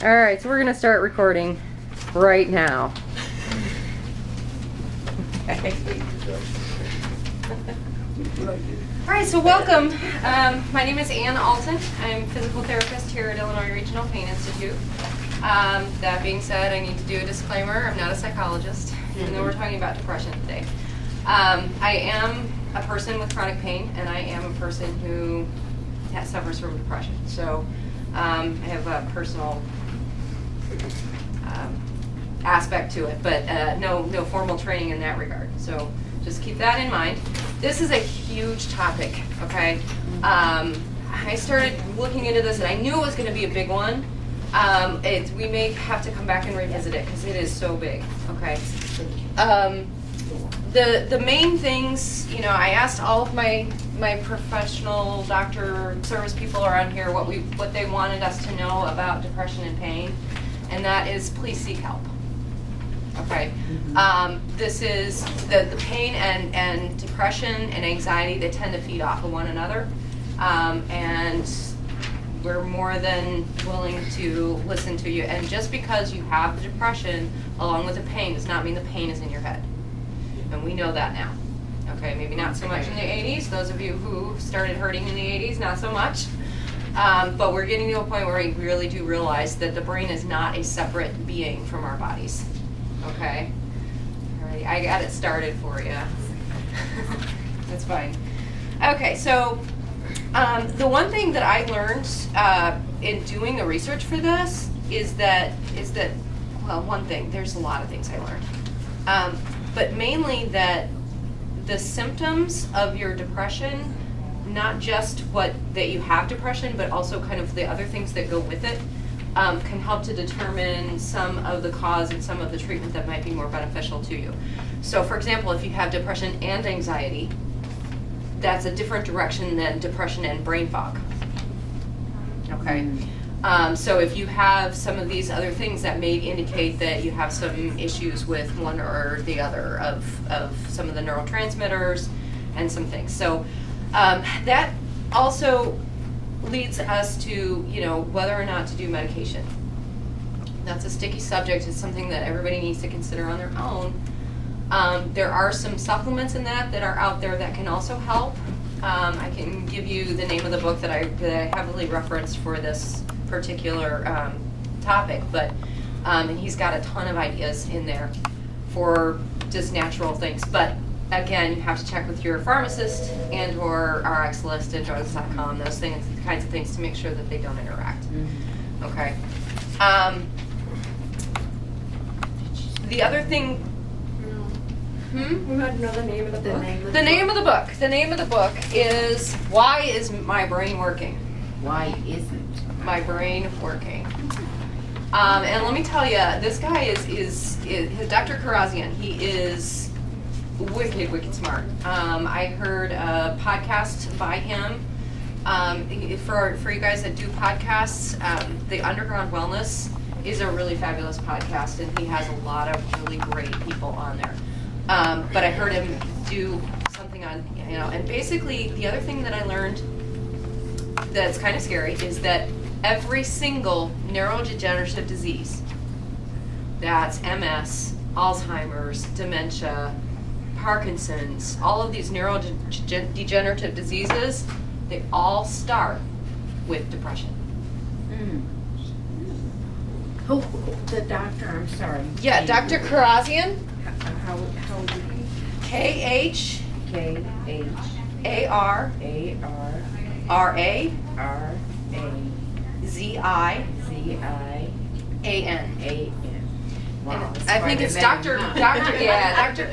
All right, so we're going to start recording right now. Okay. All right, so welcome. My name is Alton. I'm a physical therapist here at Illinois Regional Pain Institute. That being said, I need to do a disclaimer. I'm not a psychologist, even though we're talking about depression today. I am a person with chronic pain, and I am a person who suffers from depression. So I have a personal aspect to it, but no formal training in that regard. So just keep that in mind. This is a huge topic, okay? I started looking into this, and I knew it was going to be a big one. We may have to come back and revisit it because it is so big, okay? The main things, you know, I asked all of my professional doctor service people around here what they wanted us to know about depression and pain, and that is please seek help. Okay, this is the pain and depression and anxiety, they tend to feed off of one another, and we're more than willing to listen to you. And just because you have the depression along with the pain does not mean the pain is in your head, and we know that now. Okay, maybe not so much in the 80s. Those of you who started hurting in the 80s, not so much. But we're getting to a point where we really do realize that the brain is not a separate being from our bodies. Okay? All right, I got it started for you. That's fine. Okay, so the one thing that I learned in doing the research for this is that, well, one thing, there's a lot of things I learned. But mainly that the symptoms of your depression, not just that you have depression, but also kind of the other things that go with it, can help to determine some of the cause and some of the treatment that might be more beneficial to you. So for example, if you have depression and anxiety, that's a different direction than depression and brain fog. Okay? So if you have some of these other things that may indicate that you have some issues with one or the other of some of the neurotransmitters and some things. So that also leads us to, you know, whether or not to do medication. That's a sticky subject. It's something that everybody needs to consider on their own. There are some supplements in that are out there that can also help. I can give you the name of the book that I heavily referenced for this particular topic, but and he's got a ton of ideas in there for just natural things. But again, you have to check with your pharmacist and or RX list and drugs.com, those kinds of things to make sure that they don't interact. Okay. The other thing. We want to know the name of the book. The name of the book. The name of the book is Why Is My Brain Working? Why isn't my brain working? And let me tell you, this guy is Dr. Karazian. He is wicked smart. I heard a podcast by him. For you guys that do podcasts, the Underground Wellness is a really fabulous podcast, and he has a lot of really great people on there. But I heard him do something on, you know, and basically the other thing that I learned that's kind of scary is that every single neurodegenerative disease, that's MS, Alzheimer's, dementia, Parkinson's, all of these neurodegenerative diseases, they all start with depression. Who, the doctor, I'm sorry. Yeah, Dr. Karazian. How do you? K-H K-H A-R A-R R-A R-A Z-I Z-I A-N. A-N. Wow. And I think it's Dr.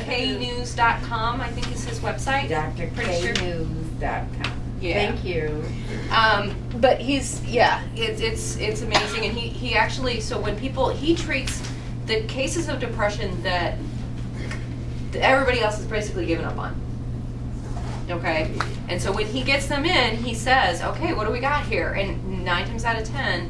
KNews.com, I think is his website. drknews.com. Yeah. Thank you. But it's amazing, and he actually, so when he treats the cases of depression that everybody else has basically given up on. Okay? And so when he gets them in, he says, okay, what do we got here? And 9 times out of 10,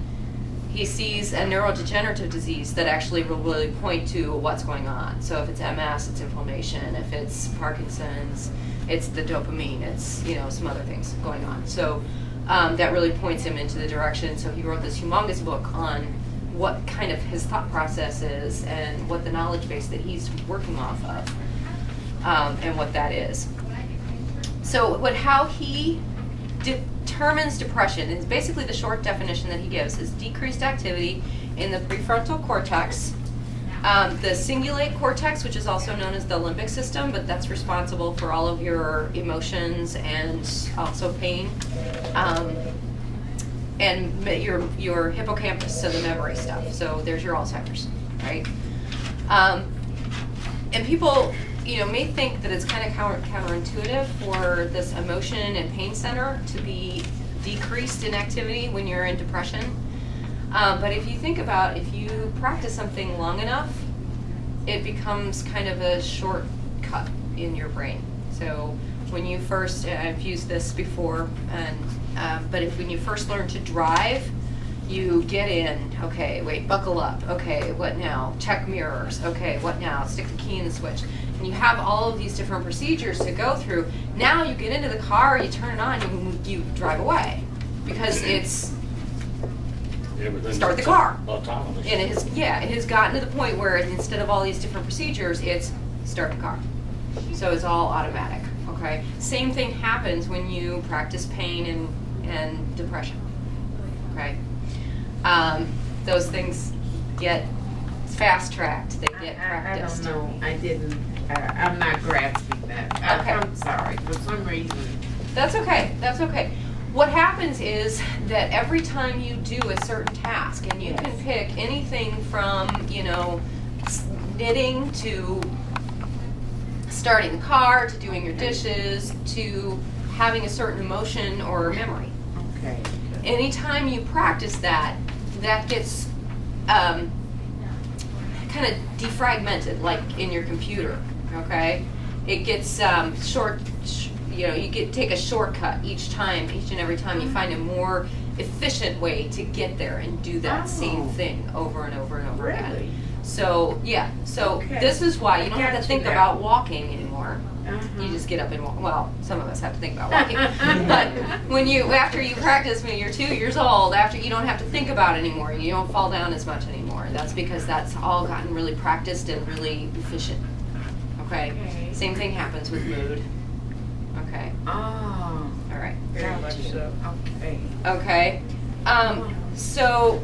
he sees a neurodegenerative disease that actually will really point to what's going on. So if it's MS, it's inflammation. If it's Parkinson's, it's the dopamine. It's, you know, some other things going on. So that really points him into the direction. So he wrote this humongous book on what kind of his thought process is and what the knowledge base that he's working off of, and what that is. So how he determines depression is basically the short definition that he gives is decreased activity in the prefrontal cortex, the cingulate cortex, which is also known as the limbic system, but that's responsible for all of your emotions and also pain, and your hippocampus, so the memory stuff. So there's your Alzheimer's, right? And people, may think that it's kind of counterintuitive for this emotion and pain center to be decreased in activity when you're in depression. But if you think about, if you practice something long enough, it becomes kind of a shortcut in your brain. So when you first, I've used this before, but when you first learn to drive, you get in, okay, wait, buckle up, okay, what now? Check mirrors, okay, what now? Stick the key in the switch. And you have all of these different procedures to go through. Now you get into the car, you turn it on, and you drive away. Because it's start the car. Autonomous. And it has gotten to the point where instead of all these different procedures, it's start the car. So it's all automatic, okay? Same thing happens when you practice pain and depression, okay? Those things get fast-tracked, they get practiced. I don't know, I'm not grasping that. Okay. I'm sorry, for some reason. That's okay. What happens is that every time you do a certain task, and you can pick anything from, knitting to starting the car, to doing your dishes, to having a certain emotion or memory. Okay. Anytime you practice that gets kind of defragmented, like in your computer, okay? It gets take a shortcut each and every time. You find a more efficient way to get there and do that same thing over and over and over again. So this is why you don't have to think about walking anymore. You just get up and walk. Well, some of us have to think about walking, but after you practice when you're 2 years old, after you don't have to think about it anymore, you don't fall down as much anymore. That's because that's all gotten really practiced and really efficient. Okay. Same thing happens with mood. Okay. Oh. All right. Very much so. Okay. Okay. So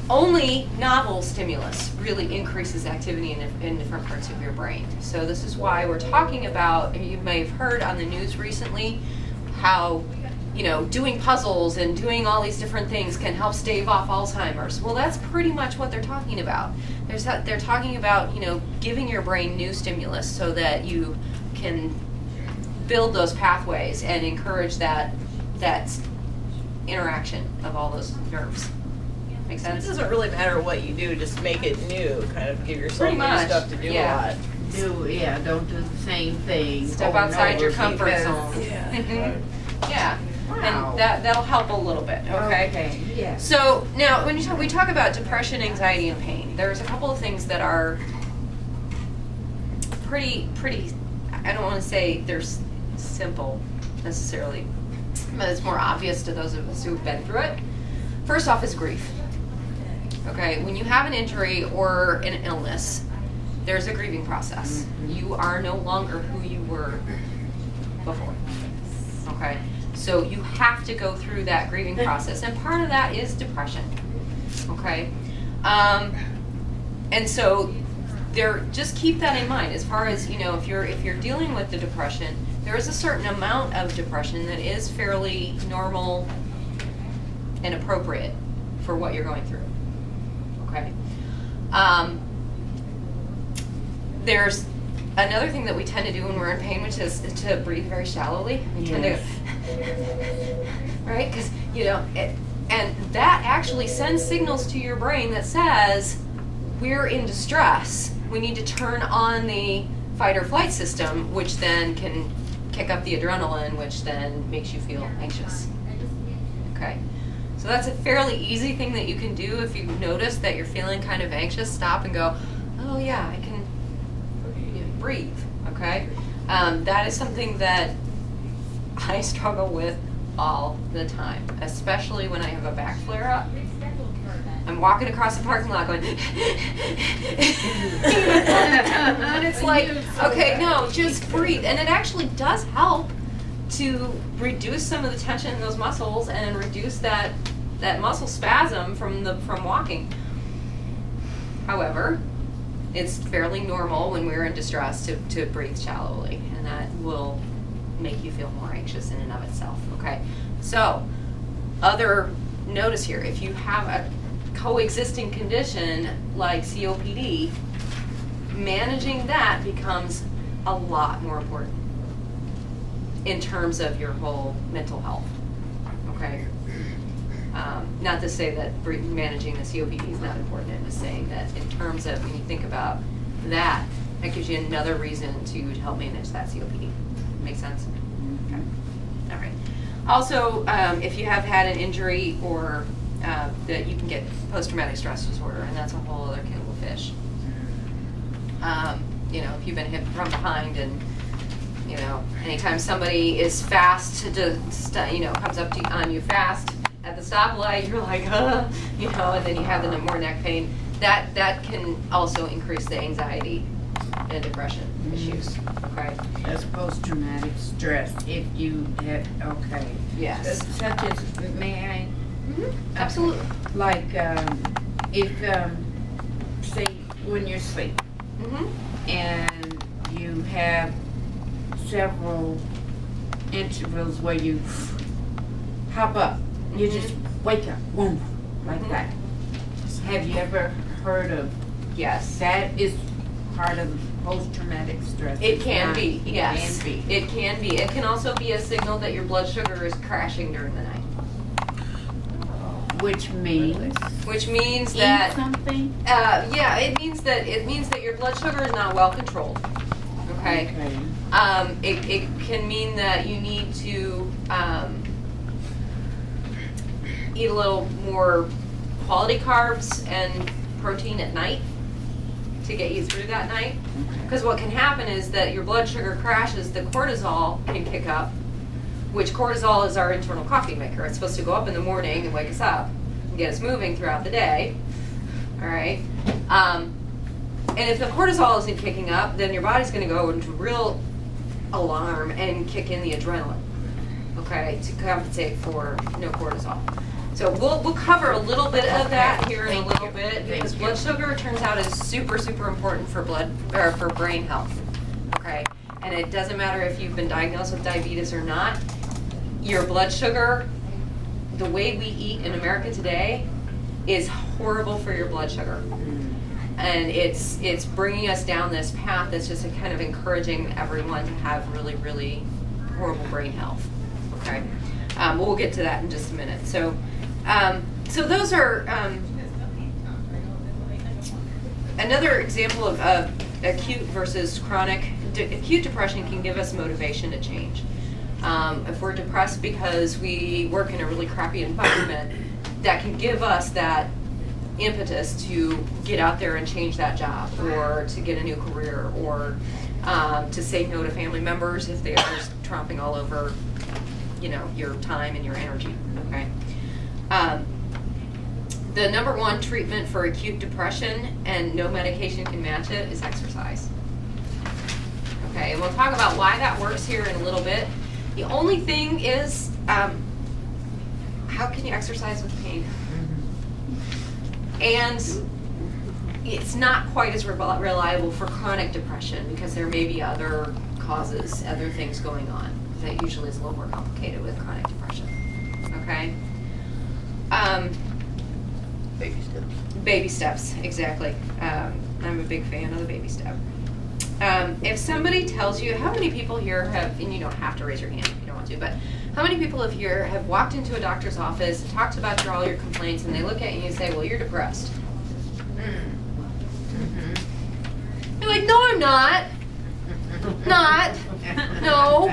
only novel stimulus really increases activity in different parts of your brain. So this is why we're talking about, you may have heard on the news recently, how doing puzzles and doing all these different things can help stave off Alzheimer's. Well, that's pretty much what they're talking about. They're talking about, giving your brain new stimulus so that you can build those pathways and encourage that interaction of all those nerves. Make It sense? doesn't really matter what you do, just make it new, kind of give yourself Pretty new much, stuff to do yeah. a lot. Don't do the same thing. Step over and outside your over comfort because- zone. Yeah. Yeah. Wow. And that'll help a little bit, okay? Yes. So now, when we talk about depression, anxiety, and pain, there's a couple of things that are pretty. I don't want to say they're simple necessarily, but it's more obvious to those of us who've been through it. First off is grief. Okay, when you have an injury or an illness, there's a grieving process. You are no longer who you were before. Okay, so you have to go through that grieving process, and part of that is depression. Okay, and so just keep that in mind. As far as if you're dealing with the depression, there is a certain amount of depression that is fairly normal and appropriate for what you're going through. Okay. There's another thing that we tend to do when we're in pain, which is to breathe very shallowly. We tend to, right? Because and that actually sends signals to your brain that says we're in distress. We need to turn on the fight or flight system, which then can kick up the adrenaline, which then makes you feel anxious. Okay. So that's a fairly easy thing that you can do if you notice that you're feeling kind of anxious. Stop and go, oh yeah, I can breathe, okay? That is something that I struggle with all the time, especially when I have a back flare-up. I'm walking across the parking lot going, and it's like, okay, no, just breathe. And it actually does help to reduce some of the tension in those muscles and reduce that muscle spasm from walking. However, it's fairly normal when we're in distress to breathe shallowly, and that will make you feel more anxious in and of itself, okay? So, other notice here, if you have a coexisting condition like COPD, managing that becomes a lot more important in terms of your whole mental health, okay? Not to say that managing the COPD is not important, I'm just saying that in terms of when you think about that, that gives you another reason to help manage that COPD. Make sense? Okay. All right. Also, if you have had an injury or that you can get post-traumatic stress disorder, and that's a whole other kettle of fish. You know, if you've been hit from behind and, you know, anytime somebody is fast comes up on you fast at the stoplight, you're like, you know, and then you have the more neck pain. That can also increase the anxiety and depression issues. Okay. That's post-traumatic stress. If you have, okay. Yes. Such as, may I? Mm-hmm. Absolutely. Like, if, say, when you're asleep Mm-hmm. and you have several intervals where you hop up, you just wake up, boom, like Mhm. that. Have you ever heard of Yes. that? Is part of post-traumatic stress? It It's can not- be, yes. It can be. It can be. It can also be a signal that your blood sugar is crashing during the night. Which means Which means eat that, something. yeah, it means that your blood sugar is not well controlled. Okay. It can mean that you need to eat a little more quality carbs and protein at night to get you through that night. Because what can happen is that your blood sugar crashes, the cortisol can kick up, which cortisol is our internal coffee maker. It's supposed to go up in the morning and wake us up and get us moving throughout the day. All right. And if the cortisol isn't kicking up, then your body's going to go into real alarm and kick in the adrenaline, okay, to compensate for no cortisol. So we'll cover a little bit of that here in a little bit, because blood sugar turns out is super, super important for for brain health, okay? And it doesn't matter if you've been diagnosed with diabetes or not, your blood sugar, the way we eat in America today, is horrible for your blood sugar. And it's bringing us down this path that's just kind of encouraging everyone to have really, really horrible brain health, okay? We'll get to that in just a minute. So those are another example of acute versus chronic. Acute depression can give us motivation to change. If we're depressed because we work in a really crappy environment, that can give us that impetus to get out there and change that job, or to get a new career, or to say no to family members if they are just tromping all over, you know, your time and your energy, okay? The number one treatment for acute depression, and no medication can match it, is exercise. Okay, and we'll talk about why that works here in a little bit. The only thing is, how can you exercise with pain? And it's not quite as reliable for chronic depression, because there may be other causes, other things going on. That usually is a little more complicated with chronic depression. Okay? Baby steps. Baby steps, exactly. I'm a big fan of the baby step. If somebody tells you, how many people here have, and you don't have to raise your hand if you don't want to, but how many people here have walked into a doctor's office, talked about all your complaints, and they look at you and say, well, you're depressed? You're like, no, I'm not. Not. No.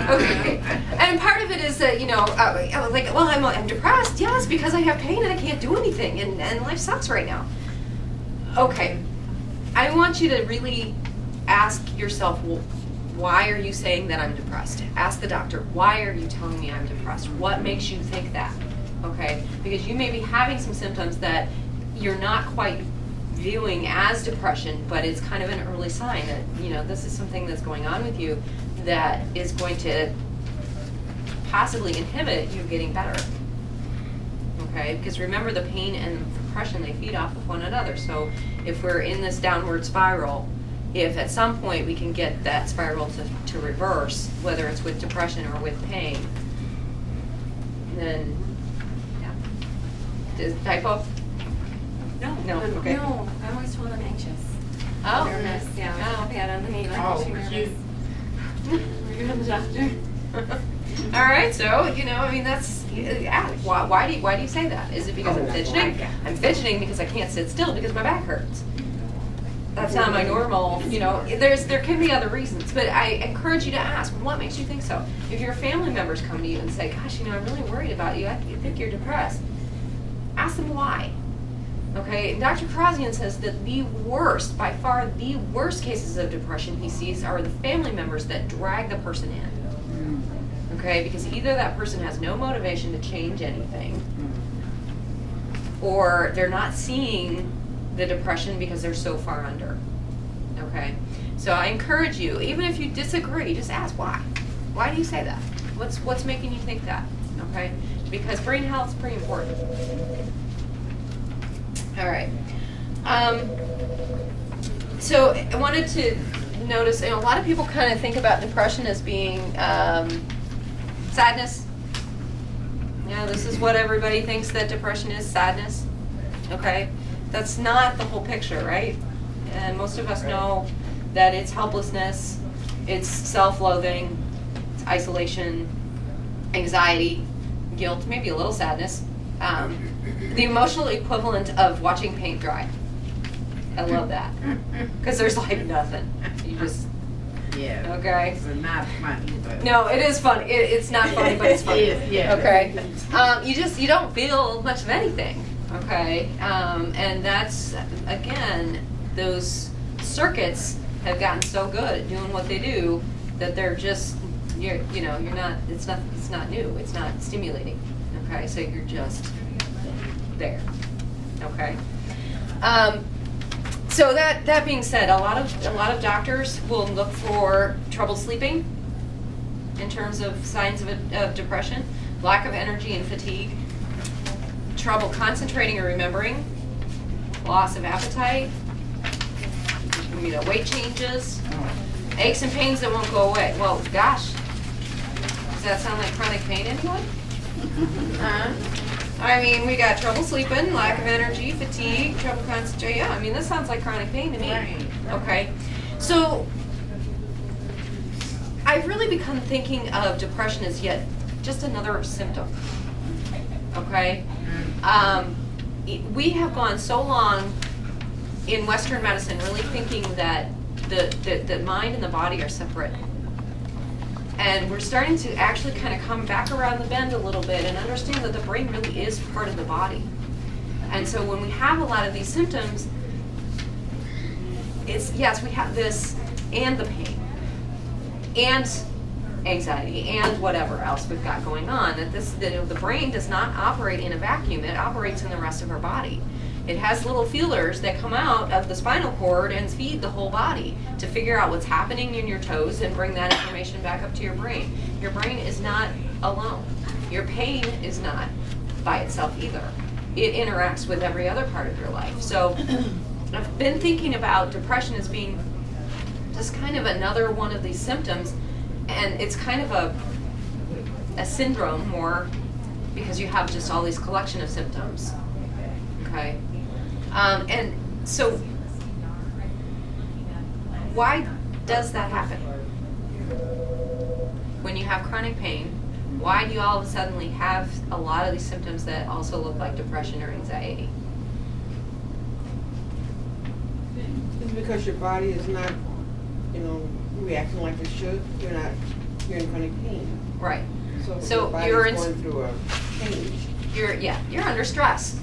Okay. And part of it is that, you know, I was like, well, I'm depressed. Yes, because I have pain and I can't do anything, and life sucks right now. Okay. I want you to really ask yourself, well, why are you saying that I'm depressed? Ask the doctor, why are you telling me I'm depressed? What makes you think that? okay? Because you may be having some symptoms that you're not quite viewing as depression, but it's kind of an early sign that, you know, this is something that's going on with you that is going to possibly inhibit you getting better. Okay, because remember, the pain and depression, they feed off of one another. So if we're in this downward spiral, if at some point we can get that spiral to reverse, whether it's with depression or with pain, then, yeah. Is typo? No. No, okay. No, I always told I'm anxious. Oh. Nervous, yeah. Oh. Bad on the knee, like Oh, she nervous. cute. We're going to the doctor. All right, so, you know, I mean, that's, yeah, why do you say that? Is it because I'm fidgeting? I'm fidgeting because I can't sit still because my back hurts. That's not my normal, you know, there can be other reasons, but I encourage you to ask, what makes you think so? If your family members come to you and say, gosh, you know, I'm really worried about you, I think you're depressed, ask them why. Okay, and Dr. Prozac says that the worst, by far the worst cases of depression he sees are the family members that drag the person in. Okay, because either that person has no motivation to change anything, or they're not seeing the depression because they're so far under. Okay, so I encourage you, even if you disagree, just ask why. Why do you say that? What's making you think that? Okay, because brain health is pretty important. All right. So I wanted to notice, you know, a lot of people kind of think about depression as being sadness. Yeah, this is what everybody thinks that depression is, sadness. Okay, that's not the whole picture, right? And most of us know that it's helplessness, it's self-loathing, it's isolation, anxiety, guilt, maybe a little sadness. The emotional equivalent of watching paint dry. I love that. Because there's like nothing. You just, Yeah. okay. It's not funny, but. No, it is funny. It's not funny, but it's funny. It is, yeah. Okay. You don't feel much of anything. Okay. And that's, again, those circuits have gotten so good at doing what they do that they're just, you're not, it's not new. It's not stimulating. Okay. So you're just there. Okay. So that being said, a lot of doctors will look for trouble sleeping in terms of signs of depression, lack of energy and fatigue, trouble concentrating or remembering, loss of appetite, weight changes, aches and pains that won't go away. Well, gosh, does that sound like chronic pain, anyone? I mean, we got trouble sleeping, lack of energy, fatigue, trouble concentrating. Yeah, I mean, this sounds like chronic pain to me. Right. Okay, so I've really become thinking of depression as yet just another symptom. Okay, we have gone so long in Western medicine really thinking that the mind and the body are separate. And we're starting to actually kind of come back around the bend a little bit and understand that the brain really is part of the body. And so when we have a lot of these symptoms, it's, yes, we have this and the pain and anxiety and whatever else we've got going on, that the brain does not operate in a vacuum, it operates in the rest of our body. It has little feelers that come out of the spinal cord and feed the whole body to figure out what's happening in your toes and bring that information back up to your brain. Your brain is not alone. Your pain is not by itself either. It interacts with every other part of your life. So I've been thinking about depression as being just kind of another one of these symptoms, and it's kind of a syndrome more because you have just all these collection of symptoms. Okay. And so, why does that happen? When you have chronic pain, why do you all of a sudden have a lot of these symptoms that also look like depression or anxiety? It's because your body is not, reacting like it should. You're in chronic pain. Right. So your body's you're going through a change. You're under stress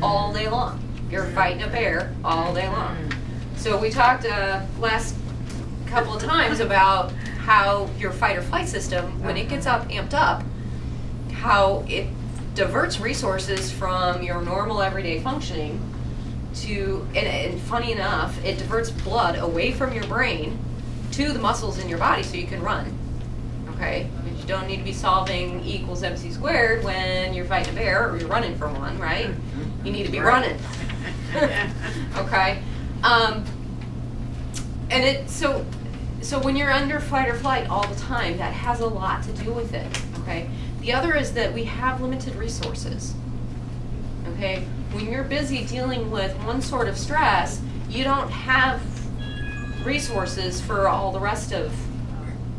all day long. You're fighting a bear all day long. So we talked last couple of times about how your fight or flight system, when it gets amped up, how it diverts resources from your normal everyday functioning to, and funny enough, it diverts blood away from your brain to the muscles in your body so you can run. Okay? You don't need to be solving E equals MC squared when you're fighting a bear or you're running from one, right? You need to be running. Okay? And so when you're under fight or flight all the time, that has a lot to do with it, okay? The other is that we have limited resources, okay? When you're busy dealing with one sort of stress, you don't have resources for all the rest of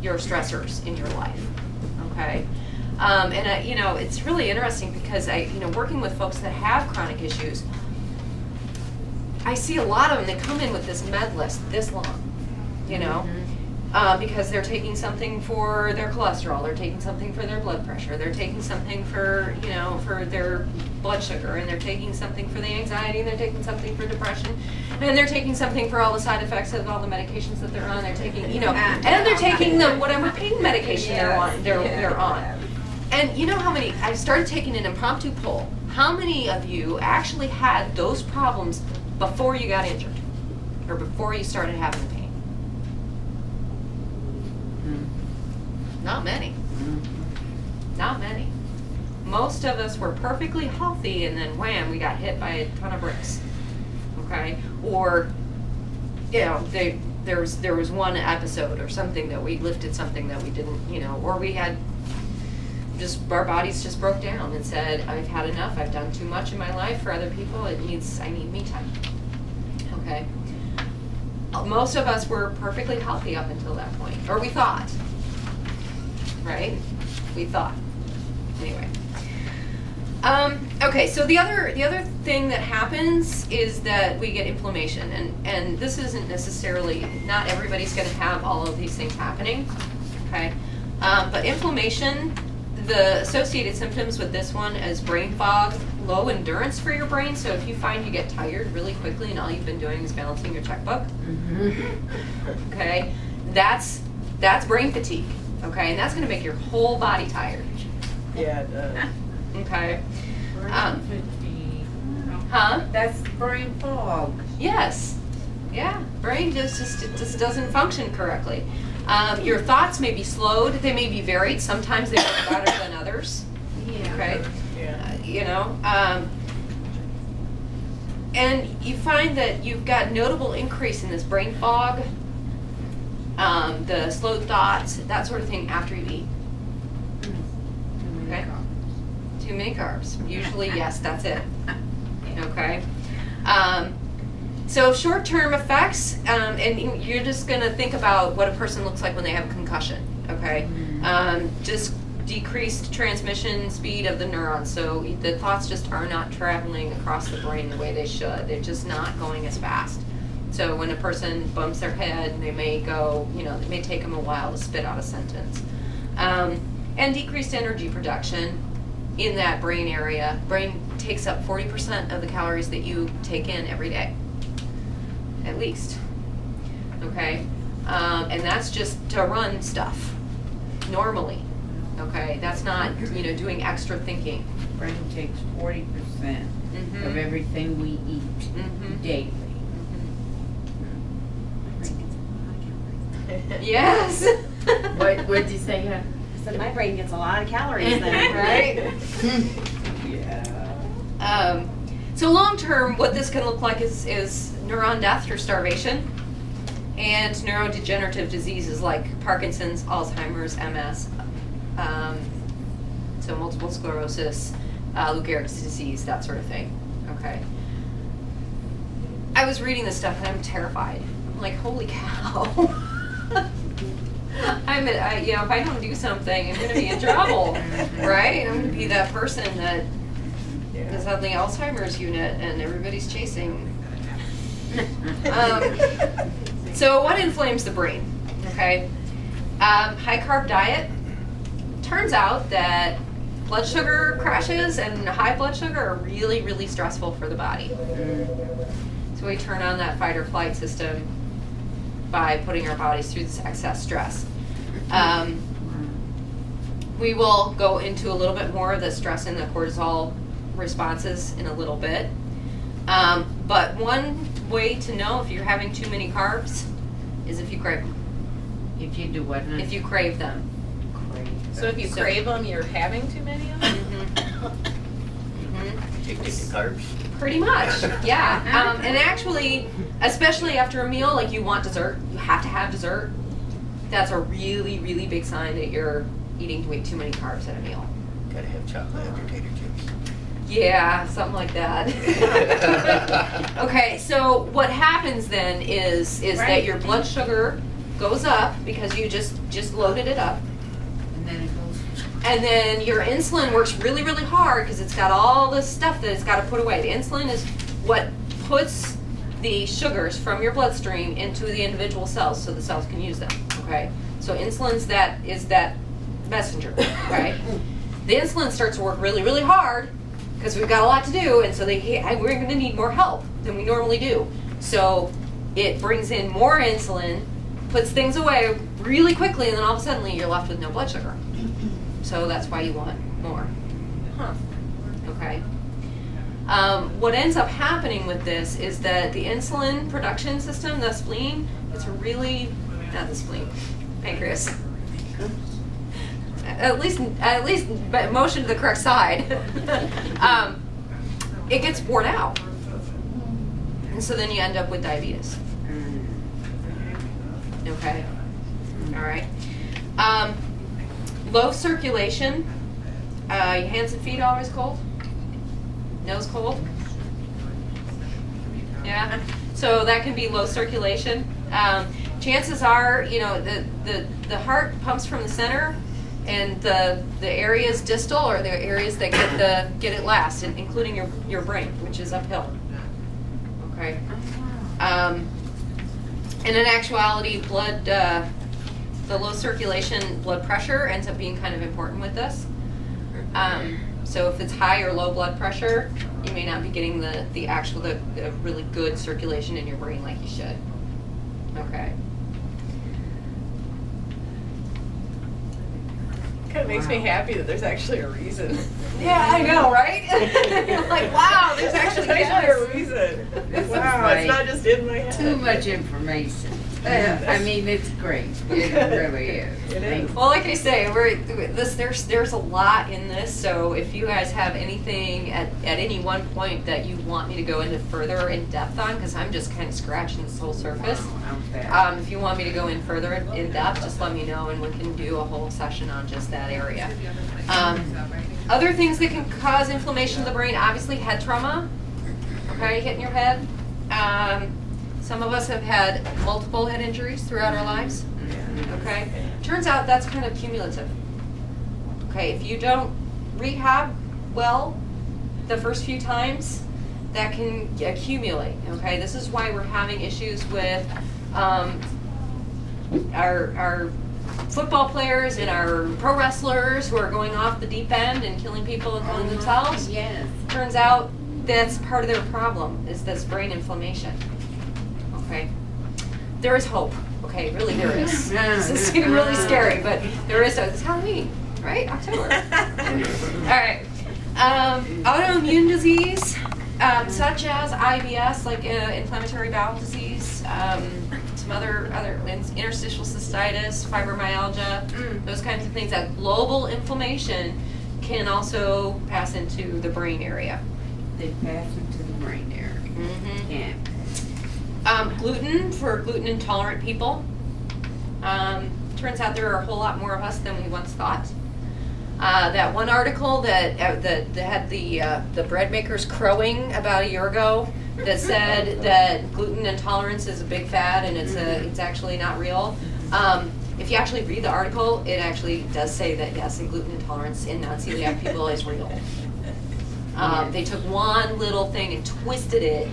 your stressors in your life, okay? And it's really interesting because working with folks that have chronic issues, I see a lot of them, they come in with this med list this long, because they're taking something for their cholesterol, they're taking something for their blood pressure, they're taking something for, for their blood sugar, and they're taking something for the anxiety, and they're taking something for depression, and they're taking something for all the side effects of all the medications that they're on, they're taking, and they're taking the whatever pain medication they're on. And you know how many, I started taking an impromptu poll, how many of you actually had those problems before you got injured, or before you started having the pain? Not many. Not many. Most of us were perfectly healthy, and then wham, we got hit by a ton of bricks. Okay? Or, there was one episode or something that we lifted something that we didn't, or we had our bodies just broke down and said, I've had enough, I've done too much in my life for other people, I need me time. Okay? Most of us were perfectly healthy up until that point, or we thought. Right? We thought. Anyway. Okay, so the other thing that happens is that we get inflammation, and this isn't necessarily, not everybody's going to have all of these things happening, okay? But inflammation, the associated symptoms with this one is brain fog, low endurance for your brain, so if you find you get tired really quickly and all you've been doing is balancing your checkbook, okay, that's brain fatigue. Okay, and that's going to make your whole body tired. Yeah, it does. Okay. That's brain fog. Yes. Yeah. Brain just doesn't function correctly. Your thoughts may be slowed. They may be varied. Sometimes they work better than others. Yeah. Okay. Yeah. And you find that you've got notable increase in this brain fog. The slowed thoughts, that sort of thing after you eat. Okay? Too many carbs. Usually, yes, that's it. Okay? So short-term effects, and you're just going to think about what a person looks like when they have a concussion. Okay? Just decreased transmission speed of the neurons, so the thoughts just are not traveling across the brain the way they should. They're just not going as fast. So when a person bumps their head, they may go, it may take them a while to spit out a sentence. And decreased energy production in that brain area. Brain takes up 40% of the calories that you take in every day, at least. Okay? And that's just to run stuff, normally. Okay? That's not, doing extra thinking. Brain takes 40% of everything we eat daily. Yes. What'd you say? I said my brain gets a lot of calories then. Right? Yeah. So long term, what this can look like is neuron death or starvation, and neurodegenerative diseases like Parkinson's, Alzheimer's, MS, so multiple sclerosis, Lou Gehrig's disease, that sort of thing. Okay. I was reading this stuff and I'm terrified. I'm like, holy cow. If I don't do something, I'm going to be in trouble, right? I'm going to be that person that is on the Alzheimer's unit and everybody's chasing. So what inflames the brain? Okay, high carb diet. Turns out that blood sugar crashes and high blood sugar are really, really stressful for the body. So we turn on that fight or flight system by putting our bodies through this excess stress. We will go into a little bit more of the stress and the cortisol responses in a little bit. But one way to know if you're having too many carbs is if you crave them. If you do what? If you crave them. So if you crave them, you're having too many of them? Addicted to carbs. Pretty much, yeah. And actually, especially after a meal, like you want dessert, you have to have dessert. That's a really, really big sign that you're eating way too many carbs at a meal. Gotta have chocolate after tater chips. Yeah, something like that. Okay, so what happens then is that your blood sugar goes up because you just loaded it up. And then it goes. And then your insulin works really, really hard because it's got all this stuff that it's got to put away. The insulin is what puts the sugars from your bloodstream into the individual cells so the cells can use them, okay? So insulin's that messenger, right? The insulin starts to work really, really hard because we've got a lot to do, and so we're going to need more help than we normally do. So it brings in more insulin, puts things away really quickly, and then all of a sudden you're left with no blood sugar. So that's why you want more. Huh. Okay. What ends up happening with this is that the insulin production system, the spleen, it's really not the spleen, pancreas. At least motion to the correct side. It gets worn out, and so then you end up with diabetes. Okay. All right. Low circulation. Your hands and feet always cold? Nose cold? Yeah. So that can be low circulation. Chances are, the heart pumps from the center, and the areas distal are the areas that get it last, including your brain, which is uphill. Okay. And in actuality, the low circulation blood pressure ends up being kind of important with this. So if it's high or low blood pressure, you may not be getting the really good circulation in your brain like you should. Okay. Kind of makes me happy that there's actually a reason. Yeah, I know, right? You're like, wow, there's actually a reason. This Wow, is it's not just in my head. too much information. I mean, it's great. It really is. It is. Well, like I say, there's a lot in this. So if you guys have anything at any one point that you want me to go into further in depth on, because I'm just kind of scratching this whole surface. If you want me to go in further in depth, just let me know, and we can do a whole session on just that area. Other things that can cause inflammation of the brain, obviously head trauma. Okay, hitting your head. Some of us have had multiple head injuries throughout our lives. Okay, turns out that's kind of cumulative. Okay, if you don't rehab well the first few times, that can accumulate. Okay, this is why we're having issues with our football players and our pro wrestlers who are going off the deep end and killing people and killing themselves. Yes. Turns out that's part of their problem, is this brain inflammation. Okay, there is hope. Okay, really there is. This is getting really scary, but there is hope. It's Halloween, right? October. All right. Autoimmune disease, such as IBS, like inflammatory bowel disease, some other interstitial cystitis, fibromyalgia, those kinds of things. That global inflammation can also pass into the brain area. They pass into the brain area. Mm-hmm. Yeah. Gluten, for gluten intolerant people. Turns out there are a whole lot more of us than we once thought. That one article that had the bread makers crowing about a year ago that said that gluten intolerance is a big fad and it's actually not real. If you actually read the article, it actually does say that yes, gluten intolerance in non-celiac people is real. They took one little thing and twisted it,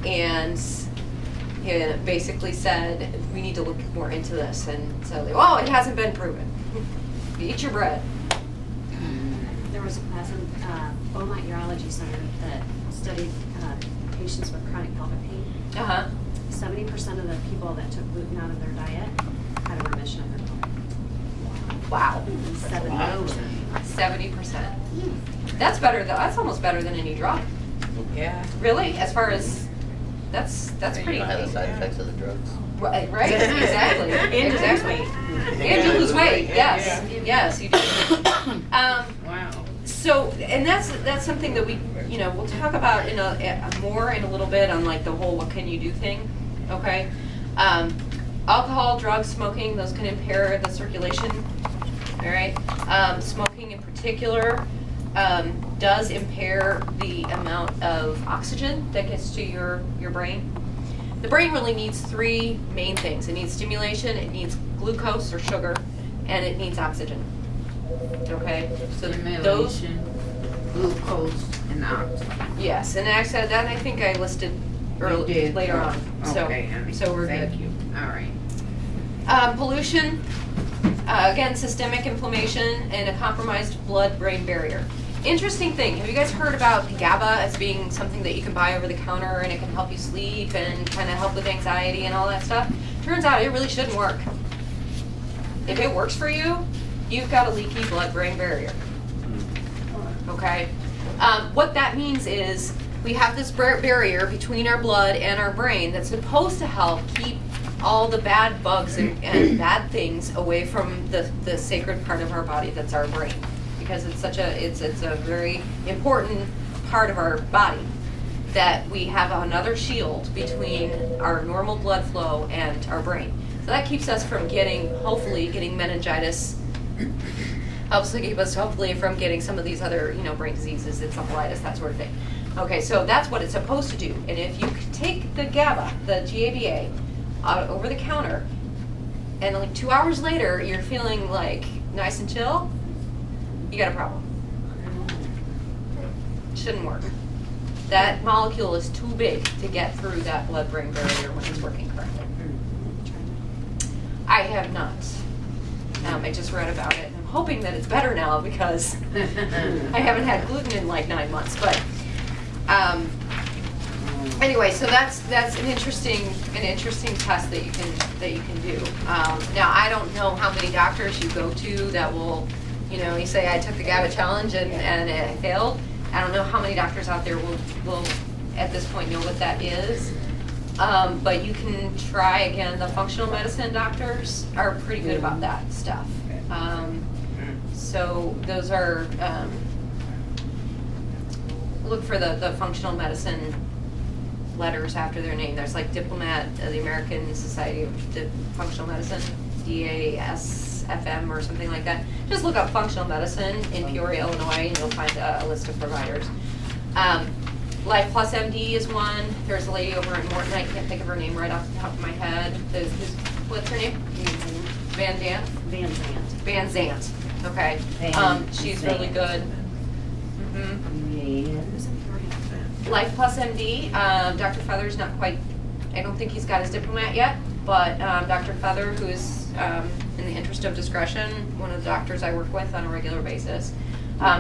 and it basically said we need to look more into this. And so it hasn't been proven. Eat your bread. There was a class in Beaumont Urology Center that studied patients with chronic pelvic pain. 70% of the people that took gluten out of their diet had a remission of their pelvic. Wow, 70%. 70%. That's better though, that's almost better than any drug. Yeah. Really, as far as, that's You pretty. don't have the side effects of the drugs. Right, exactly. And to lose exactly. weight. And to lose weight, yes, Yeah. yes, you do. Wow. So, and that's something that we, we'll talk about more in a little bit on like the whole what can you do thing, okay? Alcohol, drugs, smoking, those can impair the circulation, all right? Smoking in particular does impair the amount of oxygen that gets to your brain. The brain really needs three main things. It needs stimulation, it needs glucose or sugar, and it needs oxygen. Okay? So those, Stimulation, glucose, and oxygen. yes, and actually that I think I listed You did. later on. So, Okay, honey. so we're Thank good. you. All right. Pollution, again, systemic inflammation and a compromised blood-brain barrier. Interesting thing, have you guys heard about GABA as being something that you can buy over the counter and it can help you sleep and kind of help with anxiety and all that stuff? Turns out it really shouldn't work. If it works for you, you've got a leaky blood-brain barrier. Okay? What that means is we have this barrier between our blood and our brain that's supposed to help keep all the bad bugs and bad things away from the sacred part of our body that's our brain. Because it's a very important part of our body that we have another shield between our normal blood flow and our brain. So that keeps us from hopefully getting meningitis, helps to keep us hopefully from getting some of these other, brain diseases, encephalitis, that sort of thing. Okay, so that's what it's supposed to do. And if you take the GABA, the GABA, over the counter, and like 2 hours later you're feeling like nice and chill, you got a problem. Shouldn't work. That molecule is too big to get through that blood-brain barrier when it's working correctly. I have not. I just read about it. I'm hoping that it's better now because I haven't had gluten in like 9 months. But anyway, so that's an interesting test that you can do. Now I don't know how many doctors you go to that will, you say I took the GABA challenge and it failed. I don't know how many doctors out there will at this point know what that is. But you can try again. The functional medicine doctors are pretty good about that stuff. So those are, look for the functional medicine letters after their name. There's like Diplomat, the American Society of Functional Medicine, DASFM or something like that. Just look up functional medicine in Peoria, Illinois, and you'll find a list of providers. Life Plus MD is one. There's a lady over in Morton, I can't think of her name right off the top of my head. What's her name? Van Zant? Van Zant, okay. She's really good. Life Plus MD, Dr. Feather's not quite, I don't think he's got his diplomat yet, but Dr. Feather, who is, in the interest of discretion, one of the doctors I work with on a regular basis,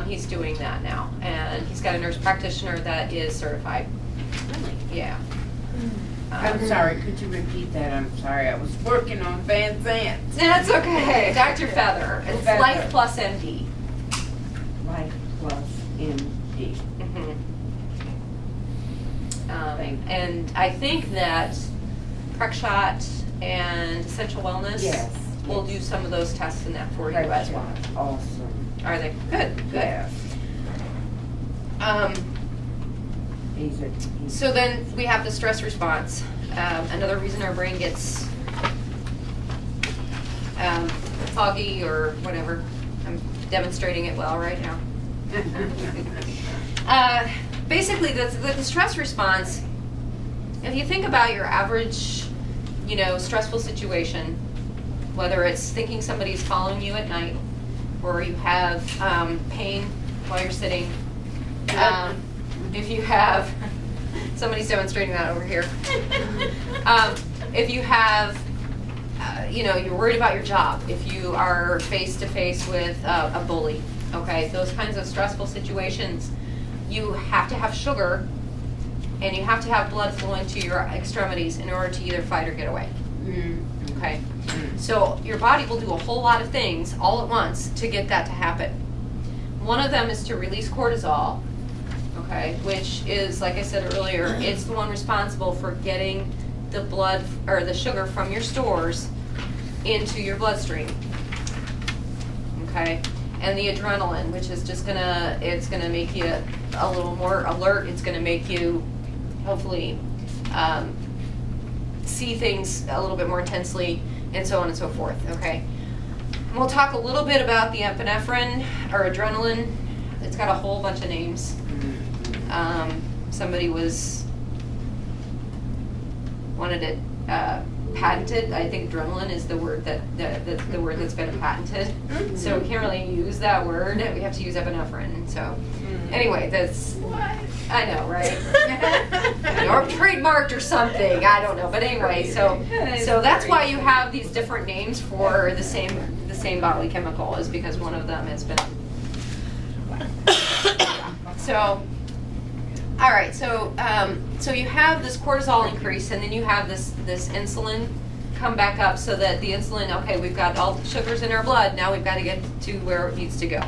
he's doing that now. And he's got a nurse practitioner that is certified. Really? Yeah. I'm sorry, could you repeat that? I'm sorry, I was working on Van Zant. That's okay. Dr. Feather. It's Feather. Life Plus MD. Life Plus MD. And I think that Prexshot and Essential Wellness Yes. will do some of those tests in that for you as well. Awesome. Are they? Good, good. Yes. So then we have the stress response. Another reason our brain gets foggy or whatever. I'm demonstrating it well right now. Basically, the stress response, if you think about your average, stressful situation, whether it's thinking somebody's following you at night, or you have pain while you're sitting, if you have, somebody's demonstrating that over here. If you have, you're worried about your job, if you are face to face with a bully, okay, those kinds of stressful situations, you have to have sugar and you have to have blood flowing to your extremities in order to either fight or get away. Okay? So your body will do a whole lot of things all at once to get that to happen. One of them is to release cortisol, okay, which is, like I said earlier, it's the one responsible for getting the blood or the sugar from your stores into your bloodstream, okay? And the adrenaline, which is just it's gonna make you a little more alert. It's gonna make you, hopefully, see things a little bit more intensely, and so on and so forth, okay? And we'll talk a little bit about the epinephrine, or adrenaline. It's got a whole bunch of names. Somebody wanted it patented. I think adrenaline is the word the word that's been patented. So we can't really use that word. We have to use epinephrine. So anyway, that's I know, right? Or trademarked or something. I don't know. But anyway, so that's why you have these different names for the same bodily chemical, is because one of them has been. So. All right, so you have this cortisol increase, and then you have this insulin come back up, so that the insulin, okay, we've got all the sugars in our blood, now we've got to get to where it needs to go,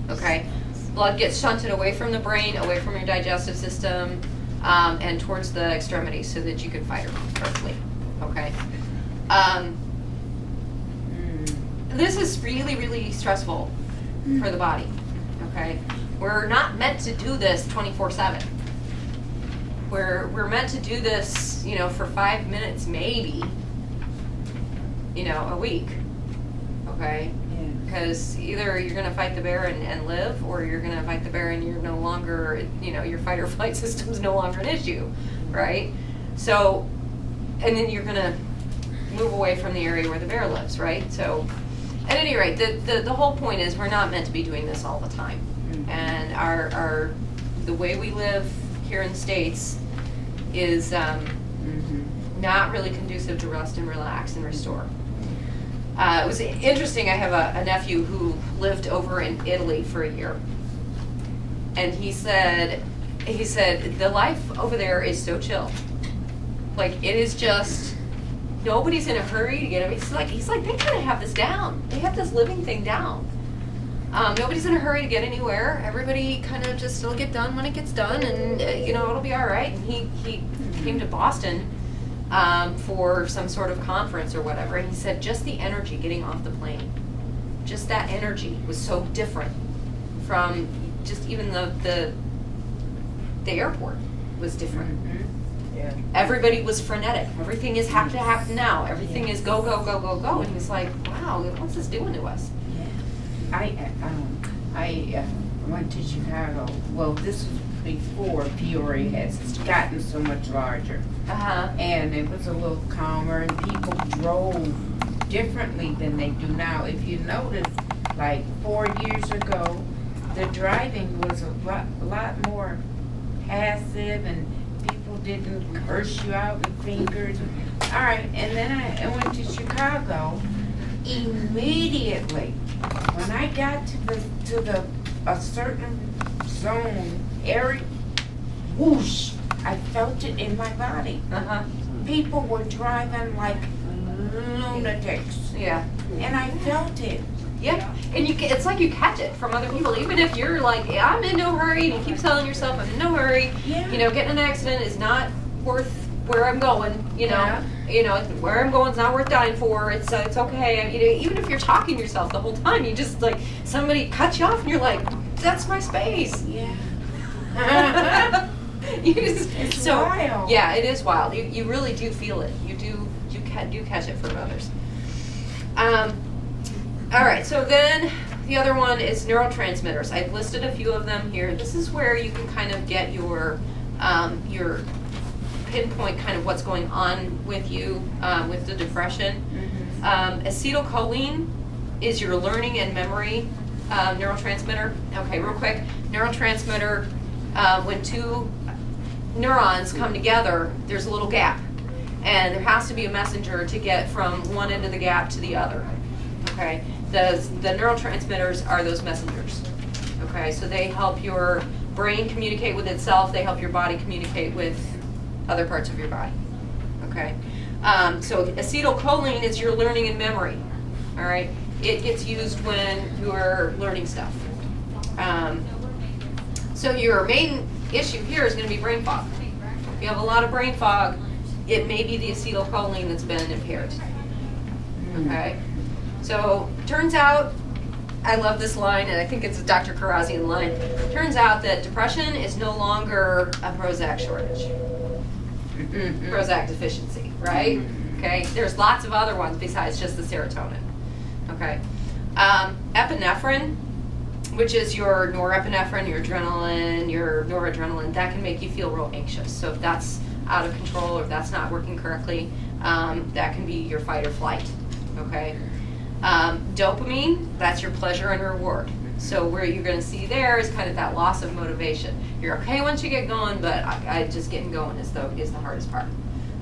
okay? Blood gets shunted away from the brain, away from your digestive system, and towards the extremities, so that you can fight perfectly, okay? This is really, really stressful for the body, okay? We're not meant to do this 24/7. We're meant to do this, for 5 minutes, maybe, a week, okay? Because either you're going to fight the bear and live, or you're going to fight the bear and you're no longer, your fight or flight system's no longer an issue, right? So, and then you're going to move away from the area where the bear lives, right? So, at any rate, the whole point is we're not meant to be doing this all the time. And the way we live here in the States is not really conducive to rest and relax and restore. It was interesting. I have a nephew who lived over in Italy for a year, and he said the life over there is so chill. Like, it is just, nobody's in a hurry to get him. He's like they kind of have this down. They have this living thing down. Nobody's in a hurry to get anywhere. Everybody kind of just, it'll get done when it gets done, and it'll be all right. And he came to Boston for some sort of conference or whatever, and he said just the energy getting off the plane, just that energy was so different from just even the airport was different. Yeah. Everybody was frenetic. Everything is have to happen now. Everything is go, go, go, go, go. And he's like, wow, what's this doing to us? I went to Chicago. Well, this was before Peoria has gotten so much larger. And it was a little calmer, and people drove differently than they do now. If you notice, like 4 years ago, the driving was a lot more passive, and people didn't curse you out with fingers. All right, and then I went to Chicago. Immediately, when I got to a certain zone area, whoosh, I felt it in my body. People were driving like lunatics. Yeah. And I felt it. Yeah, and it's like you catch it from other people. Even if you're like, I'm in no hurry, and you keep telling yourself, I'm in no hurry. Yeah. Getting in an accident is not worth where I'm going. Where I'm going is not worth dying for. It's okay. Even if you're talking to yourself the whole time, you just like somebody cuts you off, and you're like, that's my space. Yeah. It's wild. Yeah, it is wild. You really do feel it. You do catch it from others. All right, so then the other one is neurotransmitters. I've listed a few of them here. This is where you can kind of get your pinpoint kind of what's going on with you with the depression. Acetylcholine is your learning and memory neurotransmitter. Okay, real quick. Neurotransmitter, when two neurons come together, there's a little gap. And there has to be a messenger to get from one end of the gap to the other. Okay, the neurotransmitters are those messengers. Okay, so they help your brain communicate with itself. They help your body communicate with other parts of your body. Okay, So acetylcholine is your learning and memory, all right? It gets used when you're learning stuff. So your main issue here is going to be brain fog. If you have a lot of brain fog, it may be the acetylcholine that's been impaired. Okay? So turns out, I love this line, and I think it's a Dr. Karazian line. Turns out that depression is no longer a Prozac shortage. Prozac deficiency, right? Okay? There's lots of other ones besides just the serotonin. Okay? Epinephrine, which is your norepinephrine, your adrenaline, your noradrenaline, that can make you feel real anxious. So if that's out of control or if that's not working correctly, that can be your fight or flight. Okay? Dopamine, that's your pleasure and reward. So where you're going to see there is kind of that loss of motivation. You're okay once you get going, but I just getting going is the hardest part.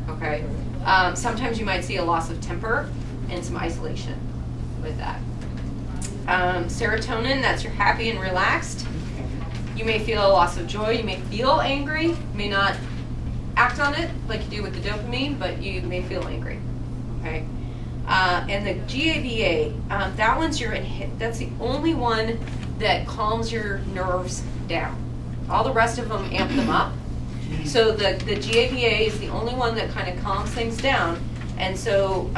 Okay? Sometimes you might see a loss of temper and some isolation with that. Serotonin, that's your happy and relaxed. You may feel a loss of joy. You may feel angry. You may not act on it like you do with the dopamine, but you may feel angry. Okay? And the GABA, that one's that's the only one that calms your nerves down. All the rest of them amp them up. So the GABA is the only one that kind of calms things down, and so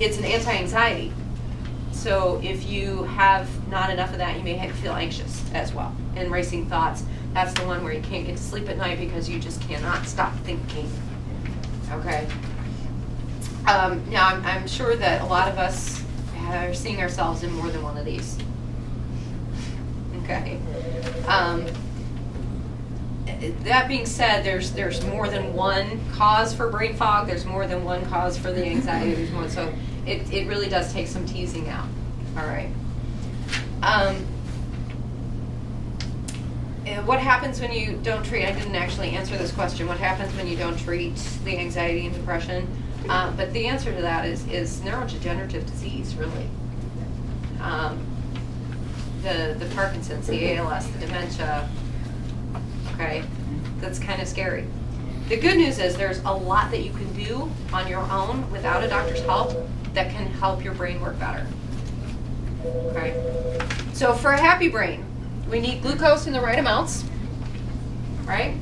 it's an anti-anxiety. So if you have not enough of that, you may feel anxious as well, and racing thoughts. That's the one where you can't get to sleep at night because you just cannot stop thinking. Okay. Now, I'm sure that a lot of us are seeing ourselves in more than one of these. Okay. That being said, there's more than one cause for brain fog. There's more than one cause for the anxiety. There's more, so it really does take some teasing out. All right. What happens when you don't treat? I didn't actually answer this question. What happens when you don't treat the anxiety and depression? But the answer to that is neurodegenerative disease, really. The Parkinson's, the ALS, the dementia. Okay, that's kind of scary. The good news is there's a lot that you can do on your own without a doctor's help that can help your brain work better. Okay, so for a happy brain, we need glucose in the right amounts, right?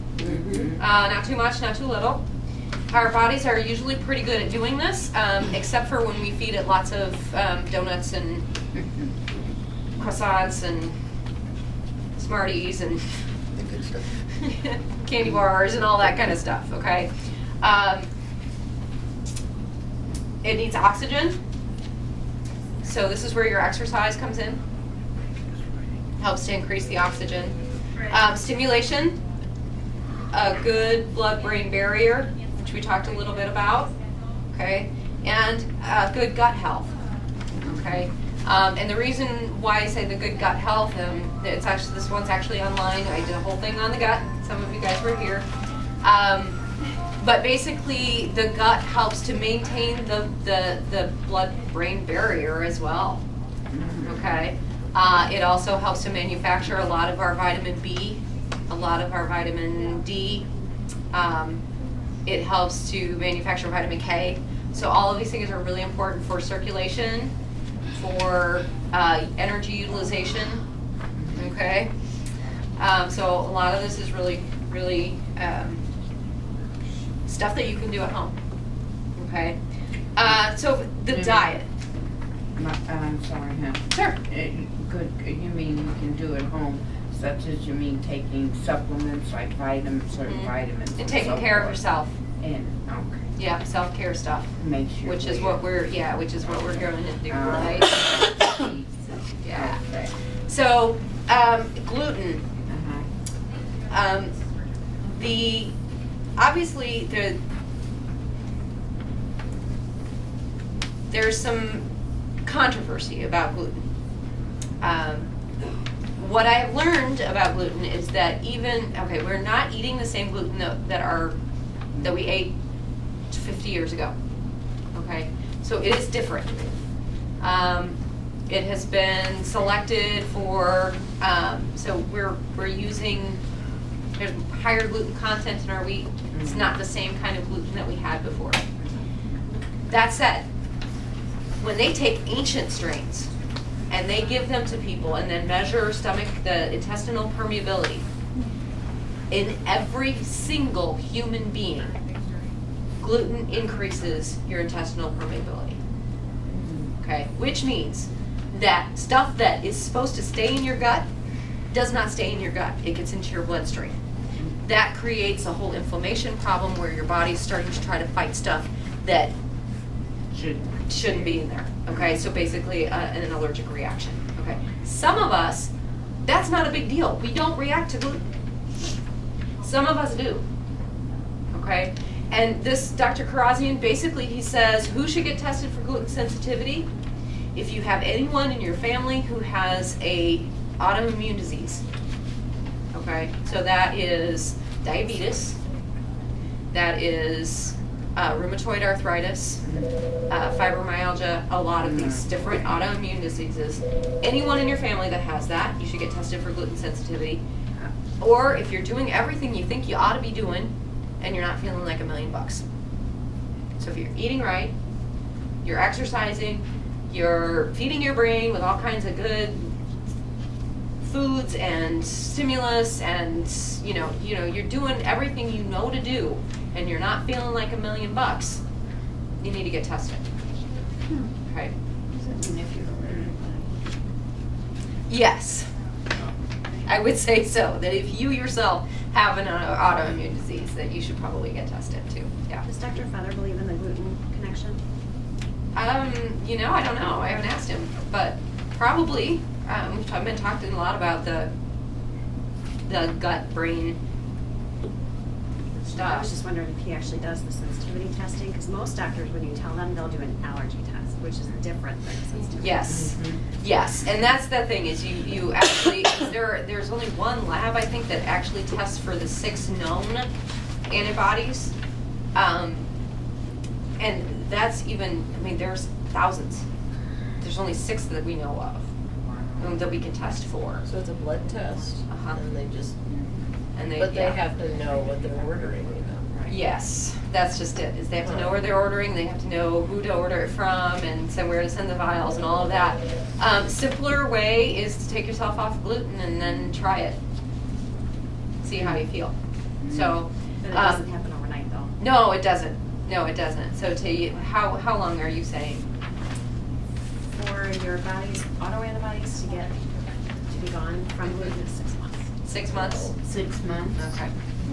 Not too much, not too little. Our bodies are usually pretty good at doing this, except for when we feed it lots of donuts and croissants and Smarties and The good stuff. candy bars and all that kind of stuff, okay? It needs oxygen. So this is where your exercise comes in. Helps to increase the oxygen. Stimulation, a good blood-brain barrier, which we talked a little bit about, okay? And good gut health, okay? And the reason why I say the good gut health, it's actually, this one's actually online. I did a whole thing on the gut. Some of you guys were here. But basically, the gut helps to maintain the blood-brain barrier as well, okay? It also helps to manufacture a lot of our vitamin B, a lot of our vitamin D. It helps to manufacture vitamin K. So all of these things are really important for circulation, for energy utilization, okay? So a lot of this is really stuff that you can do at home, okay? So the diet. I'm sorry, huh? Sure. Good, you mean you can do it home, such as you mean taking supplements like vitamins, certain vitamins. And taking care of yourself. And, okay, Yeah, self-care stuff. make sure. Which is what we're going to do, right? Yeah. Okay. So, gluten. Uh-huh. Obviously there's some controversy about gluten. What I have learned about gluten is that we're not eating the same gluten that we ate 50 years ago. Okay, so it is different. It has been selected for, so we're using, there's higher gluten content in our wheat. It's not the same kind of gluten that we had before. That said, when they take ancient strains and they give them to people and then measure the intestinal permeability, in every single human being, gluten increases your intestinal permeability. Okay, which means that stuff that is supposed to stay in your gut does not stay in your gut. It gets into your bloodstream. That creates a whole inflammation problem where your body's starting to try to fight stuff that shouldn't be in there. Okay, so basically an allergic reaction. Okay, some of us, that's not a big deal. We don't react to gluten. Some of us do. Okay, and this Dr. Karazian, basically he says who should get tested for gluten sensitivity? If you have anyone in your family who has a autoimmune disease. Okay, so that is diabetes, that is rheumatoid arthritis, fibromyalgia, a lot of these different autoimmune diseases. Anyone in your family that has that, you should get tested for gluten sensitivity. Or if you're doing everything you think you ought to be doing and you're not feeling like $1,000,000. So if you're eating right, you're exercising, you're feeding your brain with all kinds of good foods and stimulus, and you're doing everything you know to do, and you're not feeling like $1,000,000, you need to get tested. Okay. Yes, I would say so. That if you yourself have an autoimmune disease, that you should probably get tested too. Yeah. Does Dr. Feather believe in the gluten connection? I don't know. I haven't asked him, but probably. I've been talking a lot about the gut-brain I stuff. was just wondering if he actually does the sensitivity testing, because most doctors, when you tell them, they'll do an allergy test, which is different than a sensitivity. Yes, yes, and that's the thing is you actually there's only one lab I think that actually tests for the 6 known antibodies, and that's even there's thousands. There's only 6 that we know of that we can test for. So it's a blood test, Uh-huh. and they Yeah. have to know what they're ordering. Yes, that's just it. Is they have to know where they're ordering, they have to know who to order it from, and where to send the vials and all of that. Simpler way is to take yourself off gluten and then try it. See how you feel. So, But it doesn't happen overnight, though. no, it doesn't. No, it doesn't. So, how long are you saying? For your body's autoantibodies to be gone from gluten is 6 months. 6 months? 6 months. Okay.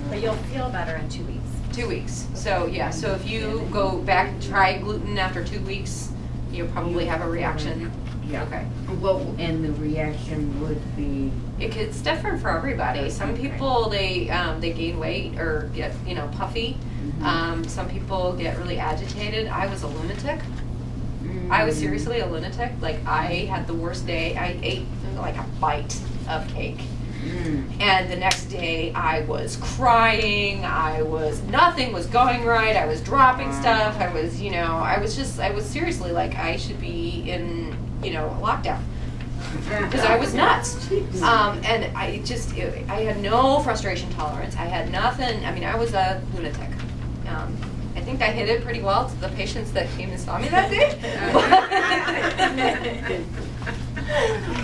But you'll feel better in 2 weeks. 2 weeks. So yeah, so if you go back and try gluten after 2 weeks, you'll probably have a reaction. Yeah. Okay. Well, and the reaction would be. It's different for everybody. Some people they gain weight or get puffy. Some people get really agitated. I was a lunatic. I was seriously a lunatic. Like I had the worst day. I ate like a bite of cake. And the next day I was crying, nothing was going right, I was dropping stuff, I was seriously like I should be in, lockdown. Because I was nuts. And I had no frustration tolerance, I had nothing, I was a lunatic. I think I hit it pretty well to the patients that came and saw me that day.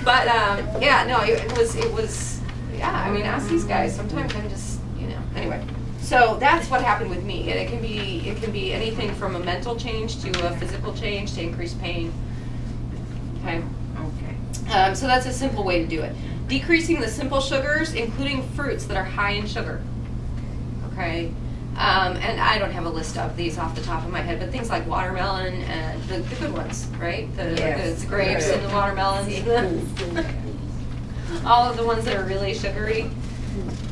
But it was. Yeah, ask these guys. Sometimes I'm just, Anyway, so that's what happened with me. And it can be anything from a mental change to a physical change to increased pain. Okay. Okay. So that's a simple way to do it. Decreasing the simple sugars, including fruits that are high in sugar. Okay. And I don't have a list of these off the top of my head, but things like watermelon and the good ones, right? The grapes and the watermelons. All of the ones that are really sugary.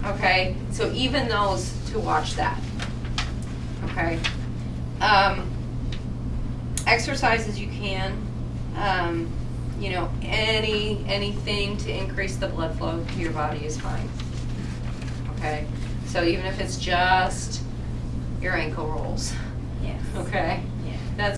Okay, so even those to watch that. Okay. Exercise as you can. Anything to increase the blood flow to your body is fine. Okay, so even if it's just your ankle rolls. Yes. Okay, Yeah. that's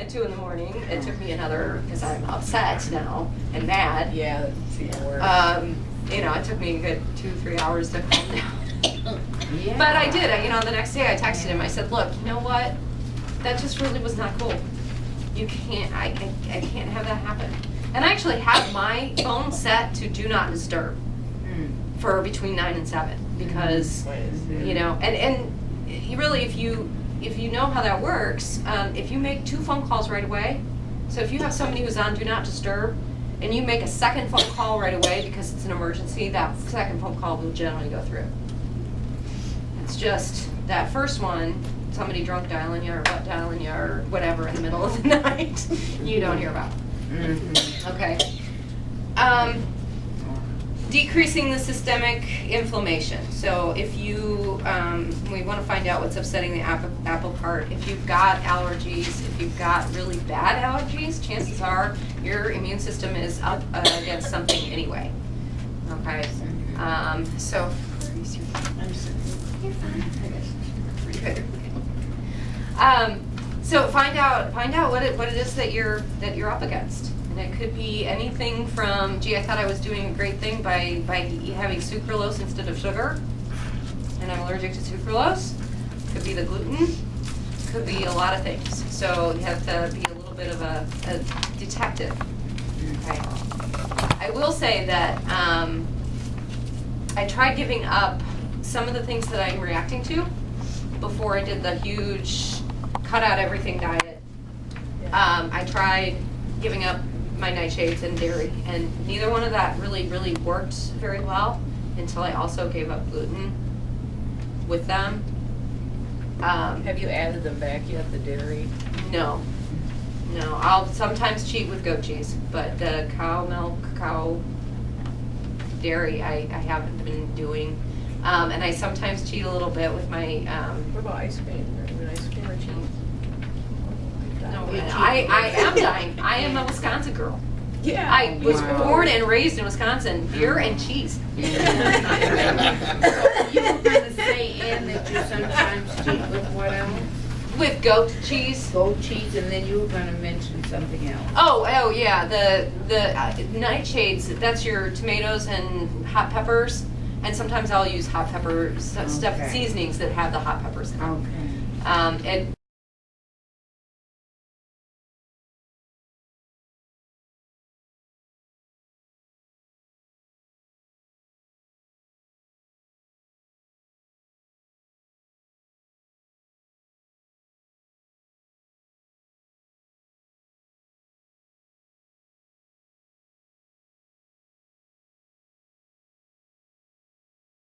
at 2 in the morning. It took me another, because I'm upset now and mad. Yeah, it's even worse. You know, it took me a good 2-3 hours to calm down. Yeah. But I did. You know, the next day I texted him. I said, "Look, you know what? That just really was not cool. You can't. I can't have that happen." And I actually have my phone set to do not disturb for between 9 and 7 because you know, and you really, if you know how that works, if you make 2 phone calls right away, so if you have somebody who's on do not disturb, and you make a second phone call right away because it's an emergency, that second phone call will generally go through. It's just that first one, somebody drunk dialing you or butt dialing you or whatever in the middle of the night, you don't hear about. Okay. Decreasing the systemic inflammation. So if you, we want to find out what's upsetting the apple cart. If you've got allergies, if you've got really bad allergies, chances are your immune system is up against something anyway. Okay. So. You're fine. Good. So find out what it is that you're up against. And it could be anything from, gee, I thought I was doing a great thing by having sucralose instead of sugar, and I'm allergic to sucralose. Could be the gluten. Could be a lot of things. So you have to be a little bit of a detective. Okay. I will say that I tried giving up some of the things that I'm reacting to before I did the huge cut out everything diet. I tried giving up my nightshades and dairy, and neither one of that really worked very well until I also gave up gluten with them. Have you added them back yet, the dairy? No. I'll sometimes cheat with goat cheese, but the cow milk, cow dairy, I haven't been doing. And I sometimes cheat a little bit with my. What about ice cream? Are you an ice cream or cheese? No, I am dying. I am a Wisconsin girl. Yeah. I was Wow. born and raised in Wisconsin. Beer and cheese. You were gonna say, Ann, that you sometimes cheat with what else? With goat cheese. Goat cheese, and then you were gonna mention something else. Oh yeah. The nightshades. That's your tomatoes and hot peppers. And sometimes I'll use hot peppers, stuff Okay. seasonings that have the hot peppers in them. Okay.